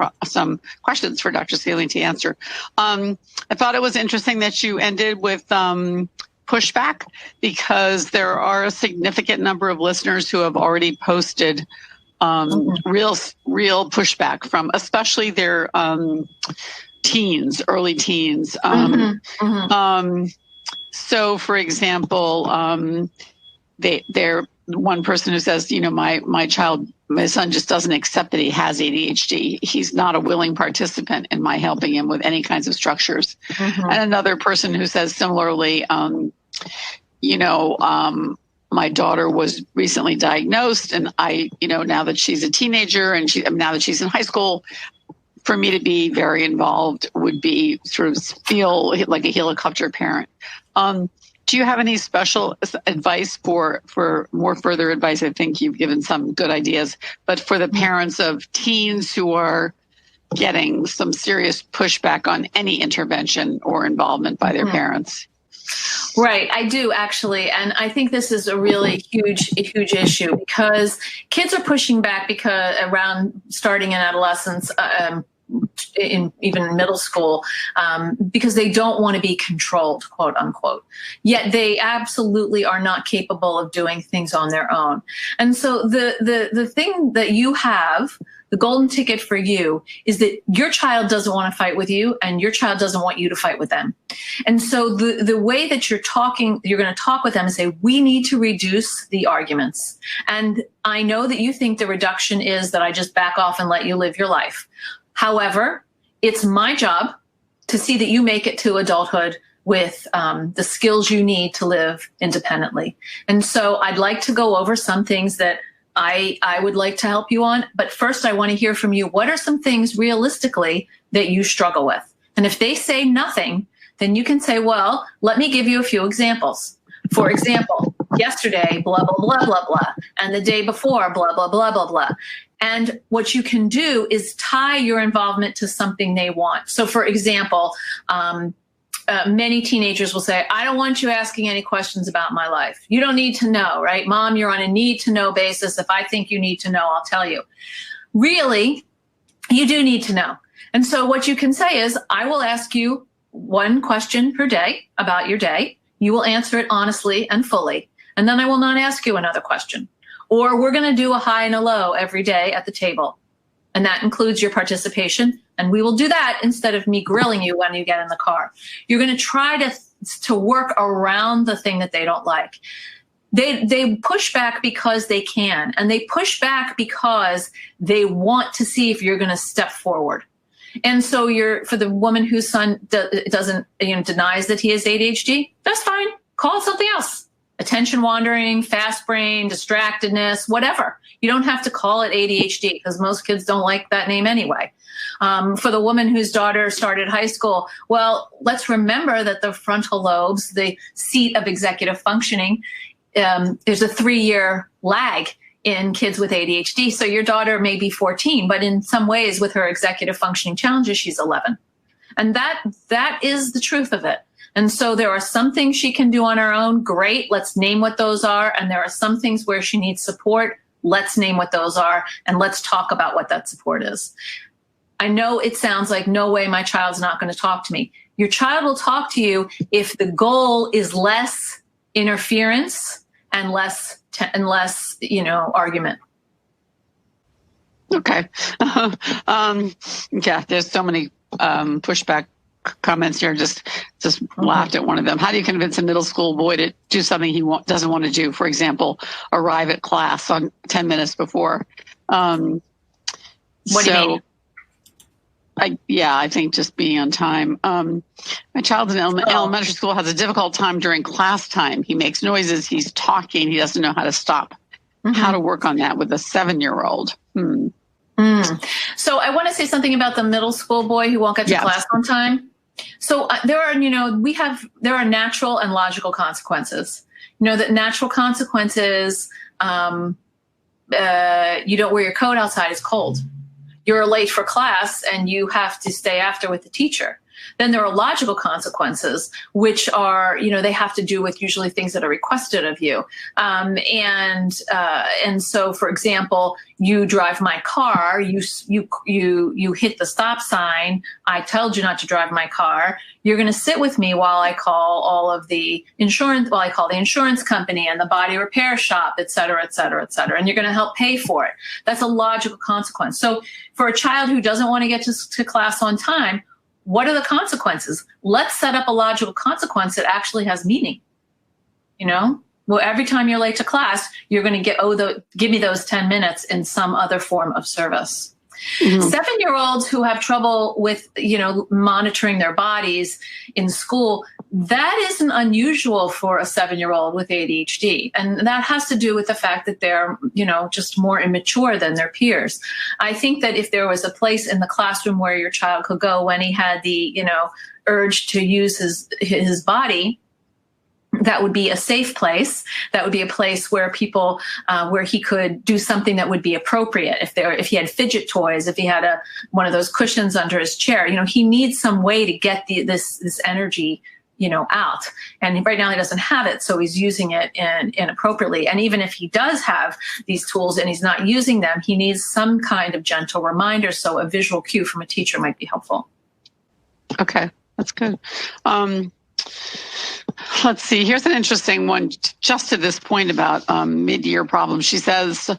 questions for Dr. Saline to answer. I thought it was interesting that you ended with pushback, because there are a significant number of listeners who have already posted real pushback from, especially their early teens. So, for example, they're one person who says, my son just doesn't accept that he has ADHD. He's not a willing participant in my helping him with any kinds of structures. And another person who says similarly, my daughter was recently diagnosed, and now that she's a teenager and now that she's in high school, for me to be very involved would be sort of feel like a helicopter parent. Do you have any special advice for more further advice? I think you've given some good ideas, but for the parents of teens who are getting some serious pushback on any intervention or involvement by their parents. Right, I do actually, and I think this is a really huge issue, because kids are pushing back because around starting in adolescence, in even middle school, because they don't want to be controlled, quote unquote. Yet they absolutely are not capable of doing things on their own. And so the thing that you have, the golden ticket for you, is that your child doesn't want to fight with you, and your child doesn't want you to fight with them. And so the way that you're going to talk with them and say, we need to reduce the arguments. And I know that you think the reduction is that I just back off and let you live your life. However, it's my job to see that you make it to adulthood with the skills you need to live independently. And so I'd like to go over some things that I would like to help you on. But first, I want to hear from you. What are some things realistically that you struggle with? And if they say nothing, then you can say, well, let me give you a few examples. For example, yesterday, blah, blah, blah, blah, blah. And the day before, blah, blah, blah, blah, blah. And what you can do is tie your involvement to something they want. So for example, many teenagers will say, I don't want you asking any questions about my life. You don't need to know, right? Mom, you're on a need to know basis. If I think you need to know, I'll tell you. Really, you do need to know. And so what you can say is, I will ask you one question per day about your day. You will answer it honestly and fully. And then I will not ask you another question. Or we're going to do a high and a low every day at the table. And that includes your participation. And we will do that instead of me grilling you when you get in the car. You're going to try to work around the thing that they don't like. They push back because they can. And they push back because they want to see if you're going to step forward. And so for the woman whose son doesn't, denies that he has ADHD, that's fine. Call it something else. Attention wandering, fast brain, distractedness, whatever. You don't have to call it ADHD because most kids don't like that name anyway. For the woman whose daughter started high school, well, let's remember that the frontal lobes, the seat of executive functioning, there's a 3-year lag in kids with ADHD. So your daughter may be 14, but in some ways with her executive functioning challenges, she's 11. And that is the truth of it. And so there are some things she can do on her own. Great. Let's name what those are. And there are some things where she needs support. Let's name what those are. And let's talk about what that support is. I know it sounds like, no way, my child's not going to talk to me. Your child will talk to you if the goal is less interference and less argument. Okay. Yeah, there's so many pushback comments here. Just laughed at one of them. How do you convince a middle school boy to do something he doesn't want to do? For example, arrive at class on 10 minutes before. What do you mean? I think just being on time. My child in elementary school has a difficult time during class time. He makes noises. He's talking. He doesn't know how to stop. Mm-hmm. How to work on that with a 7-year-old. So I want to say something about the middle school boy who won't get to class on time. So there are natural and logical consequences. That natural consequences, you don't wear your coat outside, it's cold. You're late for class and you have to stay after with the teacher. Then there are logical consequences, which are, they have to do with usually things that are requested of you. And so, for example, you drive my car, you hit the stop sign. I told you not to drive my car. You're going to sit with me while I call the insurance company and the body repair shop, et cetera, et cetera, et cetera. And you're going to help pay for it. That's a logical consequence. So for a child who doesn't want to get to class on time, what are the consequences? Let's set up a logical consequence that actually has meaning. Well, every time you're late to class, you're going to give me those 10 minutes in some other form of service. Mm-hmm. 7-year-olds who have trouble with, monitoring their bodies in school, that isn't unusual for a 7-year-old with ADHD. And that has to do with the fact that they're, just more immature than their peers. I think that if there was a place in the classroom where your child could go when he had the, urge to use his body, that would be a safe place. That would be a place where people, where he could do something that would be appropriate. If he had fidget toys, if he had one of those cushions under his chair, he needs some way to get this energy, out. And right now he doesn't have it, so he's using it inappropriately. And even if he does have these tools and he's not using them, he needs some kind of gentle reminder. So a visual cue from a teacher might be helpful. Okay, that's good. Let's see. Here's an interesting one just to this point about mid-year problems. She says,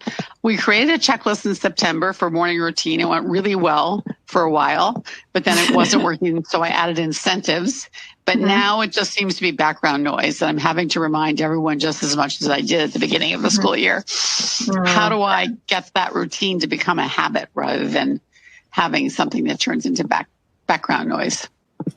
we created a checklist in September for morning routine. It went really well for a while, but then it wasn't working. So I added incentives. But now it just seems to be background noise. And I'm having to remind everyone just as much as I did at the beginning of the school year. How do I get that routine to become a habit rather than having something that turns into background noise?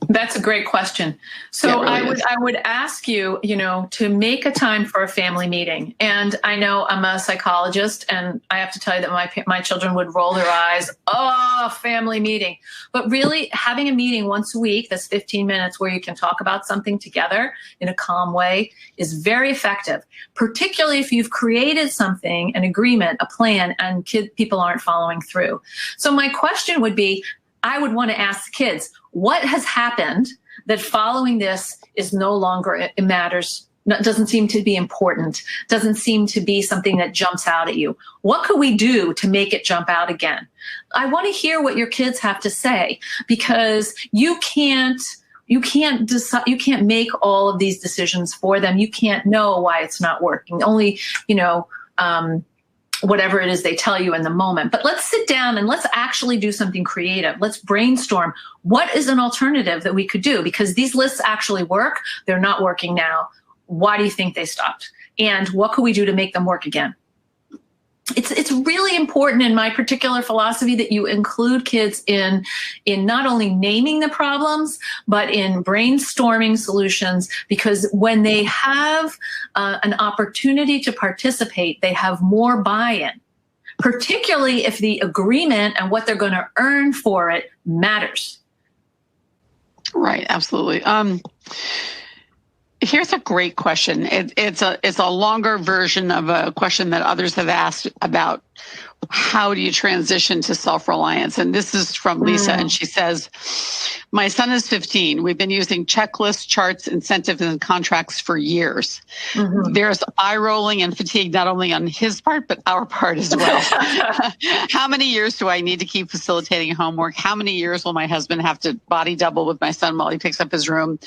That's a great question. So really I would ask you, to make a time for a family meeting. And I know I'm a psychologist, and I have to tell you that my children would roll their eyes. Oh, family meeting. But really having a meeting once a week, that's 15 minutes where you can talk about something together in a calm way, is very effective, particularly if you've created something, an agreement, a plan, and people aren't following through. So my question would be, I would want to ask the kids, what has happened that following this is no longer, it matters, doesn't seem to be important, doesn't seem to be something that jumps out at you? What could we do to make it jump out again? I want to hear what your kids have to say, because you can't decide, you can't make all of these decisions for them. You can't know why it's not working. Only, whatever it is they tell you in the moment. But let's sit down and let's actually do something creative. Let's brainstorm. What is an alternative that we could do? Because these lists actually work. They're not working now. Why do you think they stopped? And what could we do to make them work again? It's really important in my particular philosophy that you include kids in not only naming the problems, but in brainstorming solutions, because when they have an opportunity to participate, they have more buy-in, particularly if the agreement and what they're going to earn for it matters. Right, absolutely. Here's a great question. It's a longer version of a question that others have asked about how do you transition to self-reliance? And this is from Lisa, and she says, my son is 15. We've been using checklists, charts, incentives, and contracts for years. Mm-hmm. There's eye rolling and fatigue, not only on his part, but our part as well. How many years do I need to keep facilitating homework? How many years will my husband have to body double with my son while he picks up his room?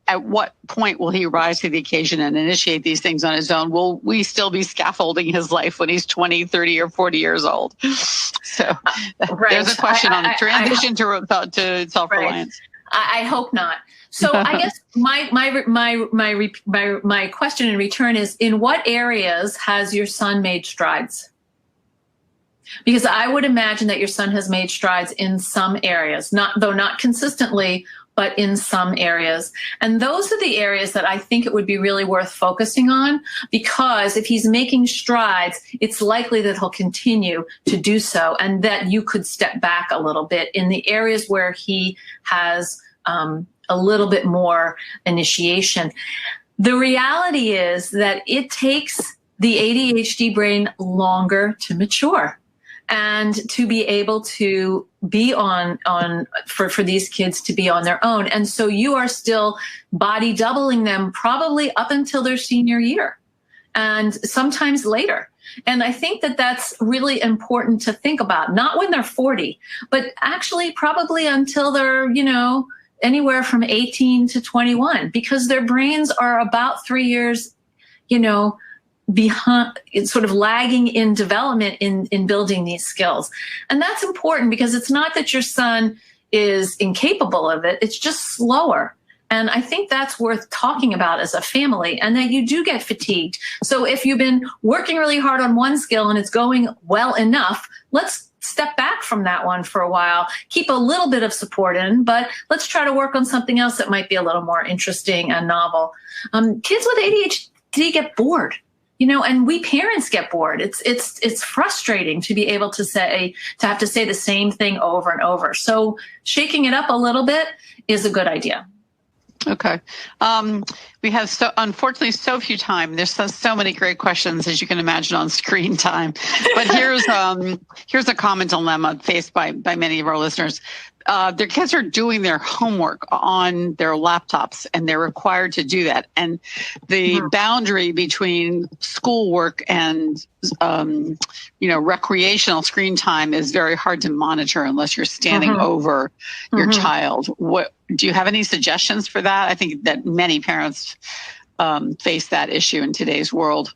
At what point will he rise to the occasion and initiate these things on his own? Will we still be scaffolding his life when he's 20, 30, or 40 years old? So there's a question on the transition to self-reliance. Right. I hope not. So I guess my question in return is, in what areas has your son made strides? Because I would imagine that your son has made strides in some areas, not consistently, but in some areas. And those are the areas that I think it would be really worth focusing on, because if he's making strides, it's likely that he'll continue to do so, and that you could step back a little bit in the areas where he has a little bit more initiation. The reality is that it takes the ADHD brain longer to mature and to be able to be for these kids to be on their own. And so you are still body doubling them probably up until their senior year and sometimes later. And I think that that's really important to think about, not when they're 40, but actually probably until they're, anywhere from 18 to 21, because their brains are about 3 years, behind, sort of lagging in development in building these skills. And that's important, because it's not that your son is incapable of it, it's just slower. And I think that's worth talking about as a family, and that you do get fatigued. So if you've been working really hard on one skill and it's going well enough, let's step back from that one for a while, keep a little bit of support in, but let's try to work on something else that might be a little more interesting and novel. Kids with ADHD get bored. And we parents get bored. It's frustrating to be able to have to say the same thing over and over. So shaking it up a little bit is a good idea. Okay. We have unfortunately so few time. There's so many great questions, as you can imagine, on screen time. But here's a common dilemma faced by many of our listeners. Their kids are doing their homework on their laptops, and they're required to do that. And the boundary between schoolwork and recreational screen time is very hard to monitor unless you're standing over your child. What do you have any suggestions for that? I think that many parents face that issue in today's world.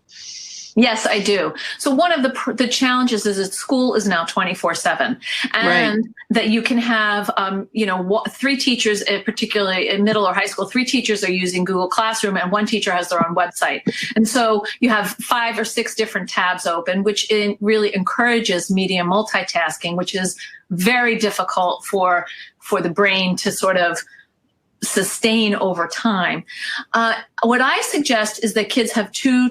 Yes, I do. So one of the challenges is that school is now 24/7, and that you can have, 3 teachers, particularly in middle or high school, 3 teachers are using Google Classroom, and 1 teacher has their own website. And so you have 5 or 6 different tabs open, which really encourages media multitasking, which is very difficult for the brain to sort of sustain over time. What I suggest is that kids have two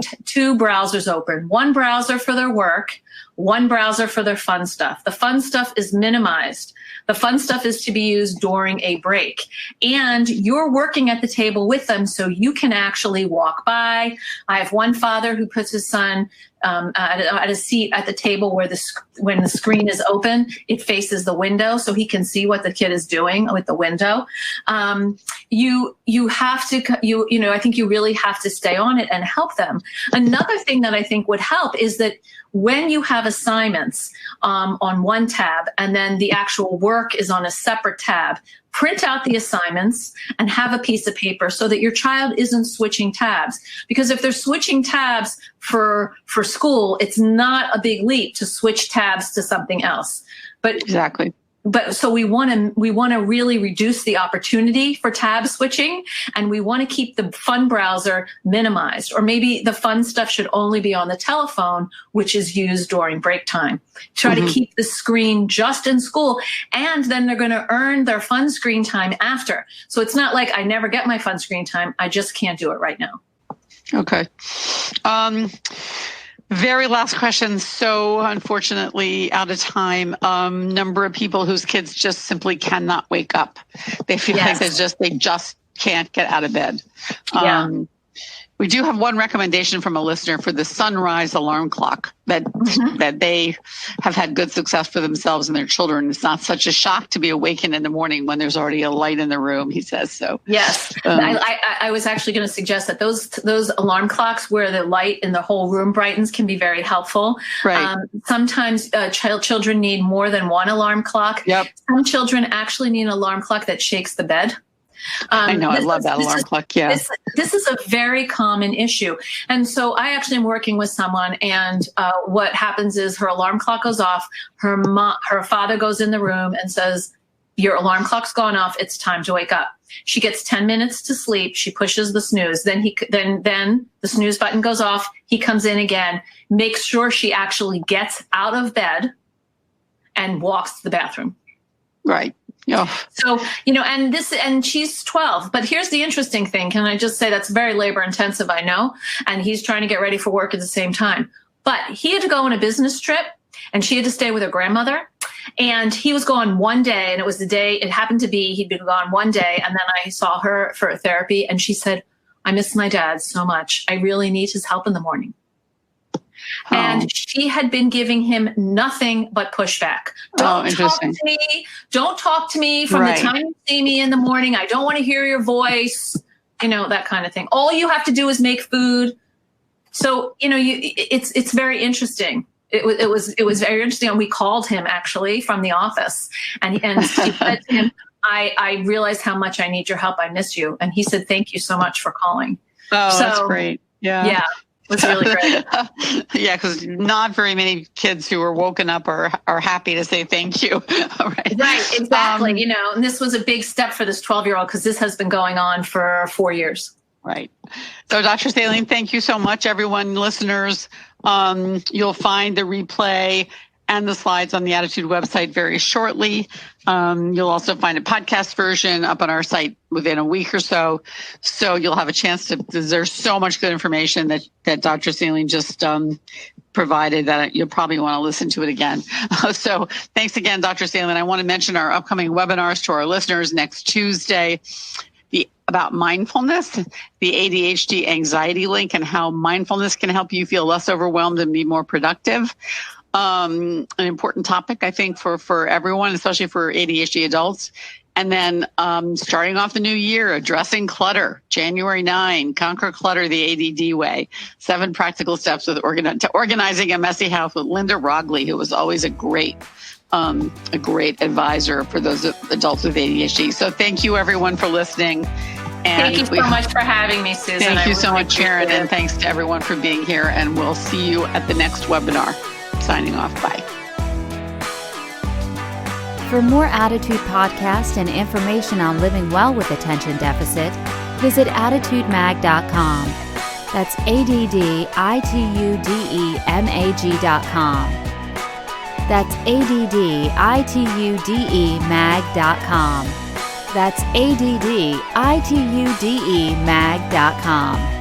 browsers open, one browser for their work, one browser for their fun stuff. The fun stuff is minimized. The fun stuff is to be used during a break. And you're working at the table with them, so you can actually walk by. I have one father who puts his son at a seat at the table where when the screen is open, it faces the window, so he can see what the kid is doing with the window. You have to, I think you really have to stay on it and help them. Another thing that I think would help is that when you have assignments on one tab and then the actual work is on a separate tab, print out the assignments and have a piece of paper so that your child isn't switching tabs. Because if they're switching tabs for school, it's not a big leap to switch tabs to something else. But exactly. But so we want to really reduce the opportunity for tab switching, and we want to keep the fun browser minimized, or maybe the fun stuff should only be on the telephone, which is used during break time. Try to keep the screen just in school, and then they're going to earn their fun screen time after. So it's not like I never get my fun screen time. I just can't do it right now. Okay. Very last question. So unfortunately out of time, number of people whose kids just simply cannot wake up. They feel like they just can't get out of bed. We do have one recommendation from a listener for the sunrise alarm clock that they have had good success for themselves and their children. It's not such a shock to be awakened in the morning when there's already a light in the room, he says. So yes, I was actually going to suggest that those alarm clocks where the light in the whole room brightens can be very helpful. Right. Sometimes children need more than one alarm clock. Yep. Some children actually need an alarm clock that shakes the bed. I know. I love that alarm clock. Yeah. This is a very common issue. And so I actually am working with someone, and what happens is her alarm clock goes off. Her father goes in the room and says, "Your alarm clock's gone off. It's time to wake up." She gets 10 minutes to sleep. She pushes the snooze. Then then the snooze button goes off. He comes in again, makes sure she actually gets out of bed and walks to the bathroom. Right. Yeah. So, and she's 12, but here's the interesting thing. Can I just say that's very labor intensive, I know, and he's trying to get ready for work at the same time. But he had to go on a business trip, and she had to stay with her grandmother, and he was gone one day, and it happened to be he'd been gone one day, and then I saw her for therapy, and she said, "I miss my dad so much. I really need his help in the morning." And she had been giving him nothing but pushback. Don't talk to me from the time you see me in the morning. I don't want to hear your voice, that kind of thing. All you have to do is make food. So, it's very interesting. It was very interesting. And we called him actually from the office, and she said to him, I realize how much I need your help. I miss you. And he said, "Thank you so much for calling." Oh, that's great. Yeah. Yeah. It was really great. Yeah, because not very many kids who are woken up are happy to say thank you. Right, exactly. And this was a big step for this 12-year-old because this has been going on for 4 years. Right. So, Dr. Saline, thank you so much, everyone, listeners. You'll find the replay and the slides on the Attitude website very shortly. You'll also find a podcast version up on our site within a week or so. So you'll have a chance there's so much good information that Dr. Saline just provided that you'll probably want to listen to it again. So thanks again, Dr. Saline. I want to mention our upcoming webinars to our listeners next Tuesday. About mindfulness, the ADHD anxiety link, and how mindfulness can help you feel less overwhelmed and be more productive. An important topic, I think, for everyone, especially for ADHD adults. And then starting off the new year, addressing clutter, January 9, Conquer Clutter the ADD Way, 7 practical steps with organizing a messy house with Linda Rogley, who was always a great advisor for those adults with ADHD. So thank you, everyone, for listening. Thank you so much for having me, Susan. Thank you so much, Sharon, and thanks to everyone for being here. And we'll see you at the next webinar. Signing off. Bye. For more Attitude podcasts and information on living well with attention deficit, visit attitudemag.com. That's ADDITUDEMAG.com. That's ADDITUDEMAG.com. That's ADDITUDEMAG.com.